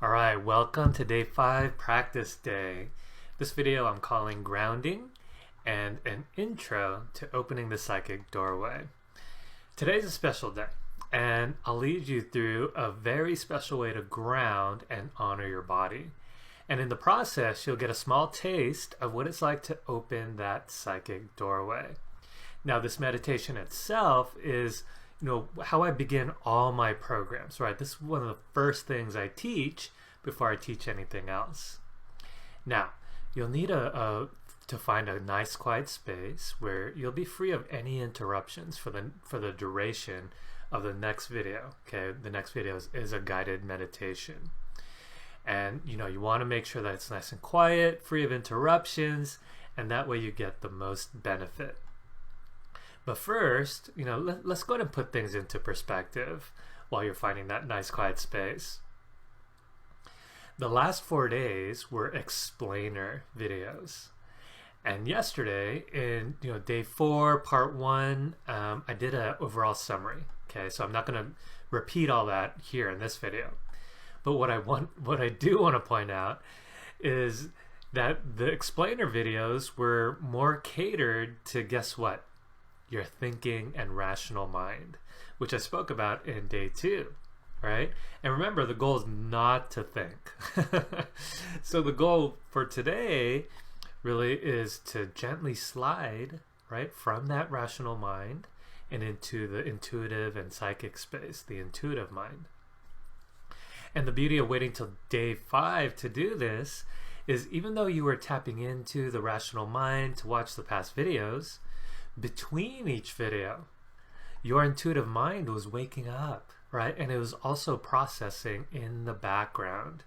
Alright, welcome to day 5 practice day. This video I'm calling grounding and an intro to opening the psychic doorway. Today's a special day and I'll lead you through a very special way to ground and honor your body. And in the process, you'll get a small taste of what it's like to open that psychic doorway. Now, this meditation itself is how I begin all my programs, right? This is one of the first things I teach before I teach anything else. Now, you'll need to find a nice quiet space where you'll be free of any interruptions for the duration of the next video. Okay, the next video is a guided meditation. And you want to make sure that it's nice and quiet, free of interruptions, and that way you get the most benefit. But first, let's go ahead and put things into perspective while you're finding that nice quiet space. The last 4 days were explainer videos. And yesterday in day 4, part 1, I did an overall summary. Okay, so I'm not going to repeat all that here in this video. But what I do want to point out is that the explainer videos were more catered to, guess what? Your thinking and rational mind, which I spoke about in day 2, right? And remember, the goal is not to think. So the goal for today really is to gently slide, right, from that rational mind and into the intuitive and psychic space, the intuitive mind. And the beauty of waiting till day 5 to do this is, even though you were tapping into the rational mind to watch the past videos, between each video, your intuitive mind was waking up, right? And it was also processing in the background.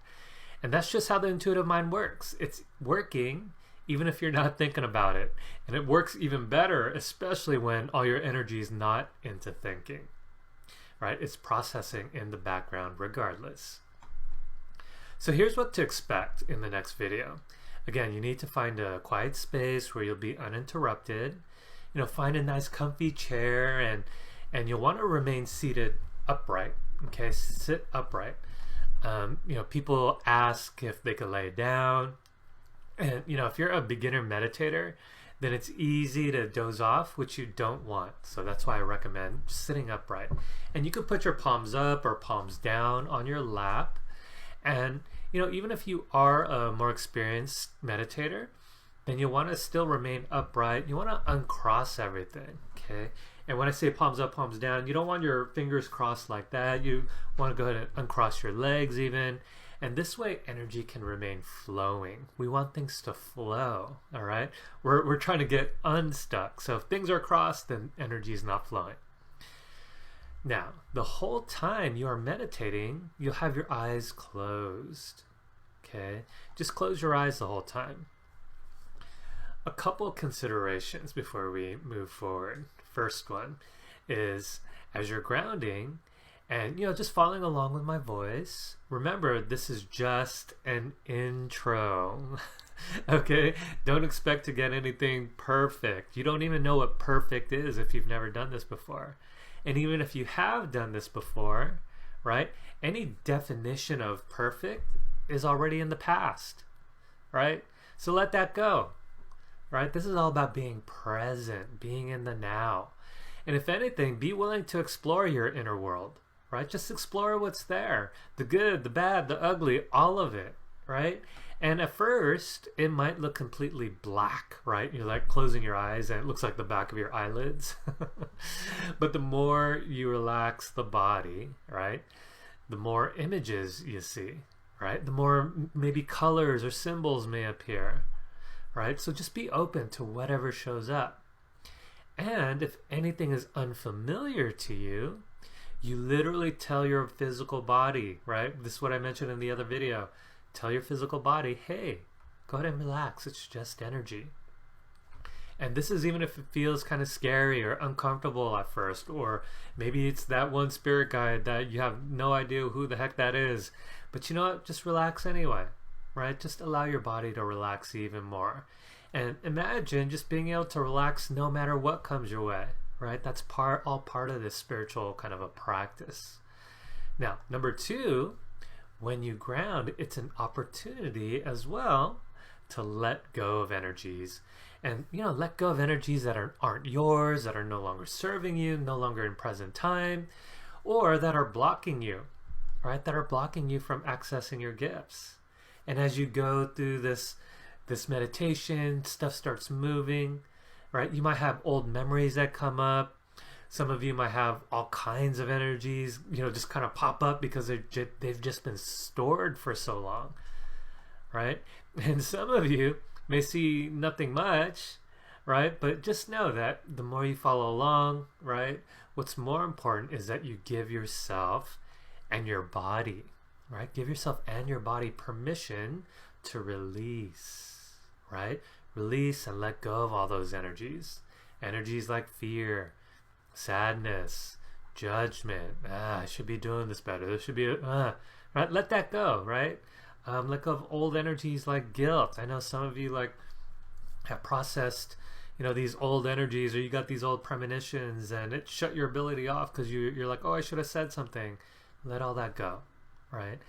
And that's just how the intuitive mind works. It's working even if you're not thinking about it. And it works even better, especially when all your energy is not into thinking, right? It's processing in the background regardless. So here's what to expect in the next video. Again, you need to find a quiet space where you'll be uninterrupted. Find a nice comfy chair, and you'll want to remain seated upright. Okay, sit upright. People ask if they could lay down, and if you're a beginner meditator, then it's easy to doze off, which you don't want. So that's why I recommend sitting upright. And you could put your palms up or palms down on your lap, and even if you are a more experienced meditator, then you want to still remain upright. You want to uncross everything, okay? And when I say palms up, palms down, you don't want your fingers crossed like that. You want to go ahead and uncross your legs even. And this way, energy can remain flowing. We want things to flow, all right? We're trying to get unstuck. So if things are crossed, then energy is not flowing. Now, the whole time you are meditating, you'll have your eyes closed, okay? Just close your eyes the whole time. A couple considerations before we move forward. First one is, as you're grounding and just following along with my voice, remember, this is just an intro. Okay, don't expect to get anything perfect. You don't even know what perfect is if you've never done this before. And even if you have done this before, right, any definition of perfect is already in the past, right? So let that go. Right? This is all about being present, being in the now. And if anything, be willing to explore your inner world, right? Just explore what's there. The good, the bad, the ugly, all of it, right? And at first, it might look completely black, right? You're like closing your eyes and it looks like the back of your eyelids. But the more you relax the body, right, the more images you see, right? The more maybe colors or symbols may appear. Right? So just be open to whatever shows up. And if anything is unfamiliar to you, you literally tell your physical body, right? This is what I mentioned in the other video. Tell your physical body, hey, go ahead and relax. It's just energy. And this is even if it feels kind of scary or uncomfortable at first, or maybe it's that one spirit guide that you have no idea who the heck that is. But you know what? Just relax anyway. Right? Just allow your body to relax even more. And imagine just being able to relax no matter what comes your way, right? That's all part of this spiritual kind of a practice. Now, number 2, when you ground, it's an opportunity as well to let go of energies. And, let go of energies that aren't yours, that are no longer serving you, no longer in present time, or that are blocking you, right? That are blocking you from accessing your gifts. And as you go through this meditation, stuff starts moving, right? You might have old memories that come up. Some of you might have all kinds of energies, just kind of pop up because they've just been stored for so long, right? And some of you may see nothing much, right? But just know that the more you follow along, right? What's more important is that you give yourself and your body, right? Give yourself and your body permission to release, right? Release and let go of all those energies. Energies like fear, sadness, judgment. I should be doing this better. There should be right? Let that go, right? Let go of old energies like guilt. I know some of you have processed, these old energies, or you got these old premonitions, and it shut your ability off because you're like, oh, I should have said something. Let all that go, right?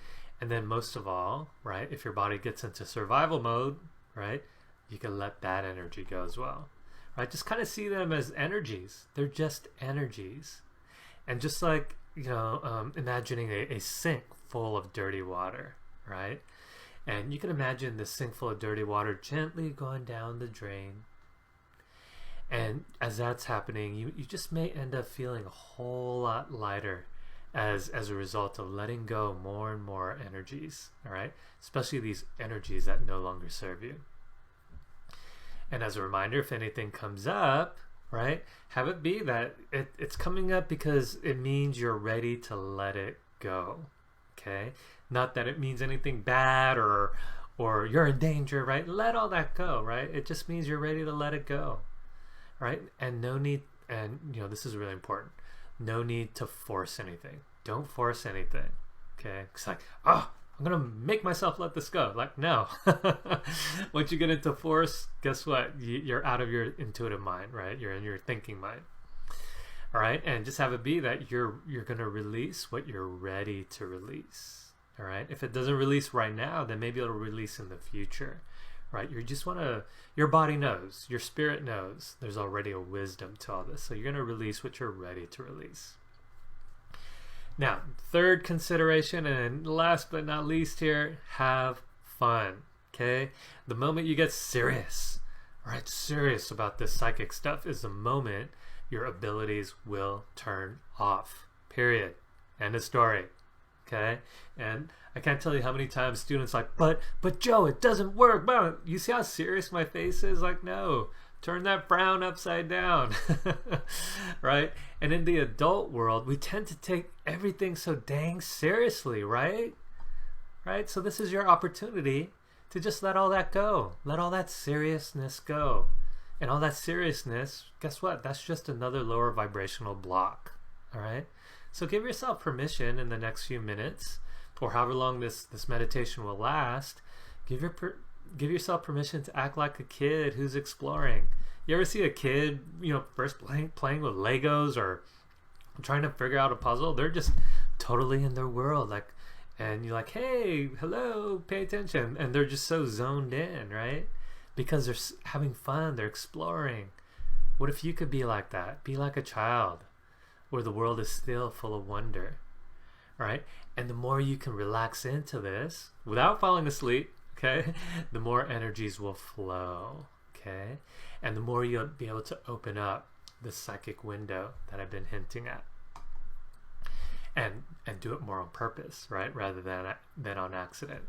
And then most of all, right, if your body gets into survival mode, right, you can let that energy go as well. Right? Just kind of see them as energies. They're just energies. And just like, imagining a sink full of dirty water, right? And you can imagine the sink full of dirty water gently going down the drain. And as that's happening, you just may end up feeling a whole lot lighter as a result of letting go more and more energies, all right? Especially these energies that no longer serve you. And as a reminder, if anything comes up, right, have it be that it's coming up because it means you're ready to let it go, okay? Not that it means anything bad or you're in danger, right? Let all that go, right? It just means you're ready to let it go, right? And no need, and this is really important, no need to force anything. Don't force anything, okay? It's like, I'm going to make myself let this go. Like, no. Once you get into force, guess what? You're out of your intuitive mind, right? You're in your thinking mind. All right? And just have it be that you're going to release what you're ready to release. All right? If it doesn't release right now, then maybe it'll release in the future, right? You just want to, your body knows, your spirit knows there's already a wisdom to all this. So you're going to release what you're ready to release. Now, third consideration, and last but not least here, have fun, okay? The moment you get serious, right, serious about this psychic stuff is the moment your abilities will turn off, period. End of story, okay? And I can't tell you how many times students like, but Joe, it doesn't work. But you see how serious my face is? Like, no. Turn that frown upside down, right? And in the adult world, we tend to take everything so dang seriously, right? Right? So this is your opportunity to just let all that go. Let all that seriousness go. And all that seriousness, guess what? That's just another lower vibrational block, all right? So give yourself permission in the next few minutes, or however long this meditation will last, give yourself permission to act like a kid who's exploring. You ever see a kid, first playing with Legos or trying to figure out a puzzle? They're just totally in their world, and you're like, hey, hello, pay attention, and they're just so zoned in, right? Because they're having fun, they're exploring. What if you could be like that? Be like a child, where the world is still full of wonder, right? And the more you can relax into this without falling asleep, okay, the more energies will flow, okay? And the more you'll be able to open up the psychic window that I've been hinting at. And do it more on purpose, right? Rather than on accident.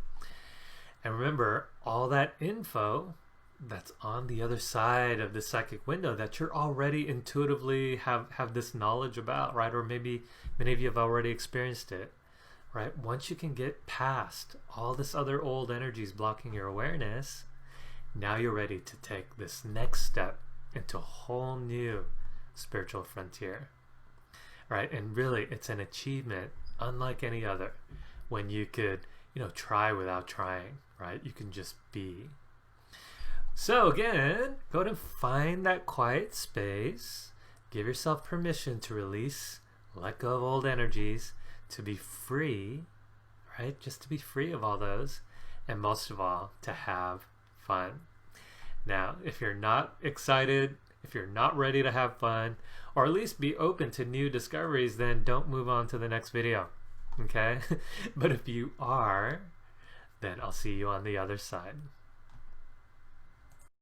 And remember, all that info that's on the other side of the psychic window that you're already intuitively have this knowledge about, right? Or maybe many of you have already experienced it. Right? Once you can get past all this other old energies blocking your awareness, now you're ready to take this next step into a whole new spiritual frontier. Right? And really, it's an achievement unlike any other when you could, try without trying, right? You can just be. So again, go ahead and find that quiet space. Give yourself permission to release, let go of old energies, to be free, right? Just to be free of all those, and most of all, to have fun. Now, if you're not excited, if you're not ready to have fun, or at least be open to new discoveries, then don't move on to the next video, okay? But if you are, then I'll see you on the other side.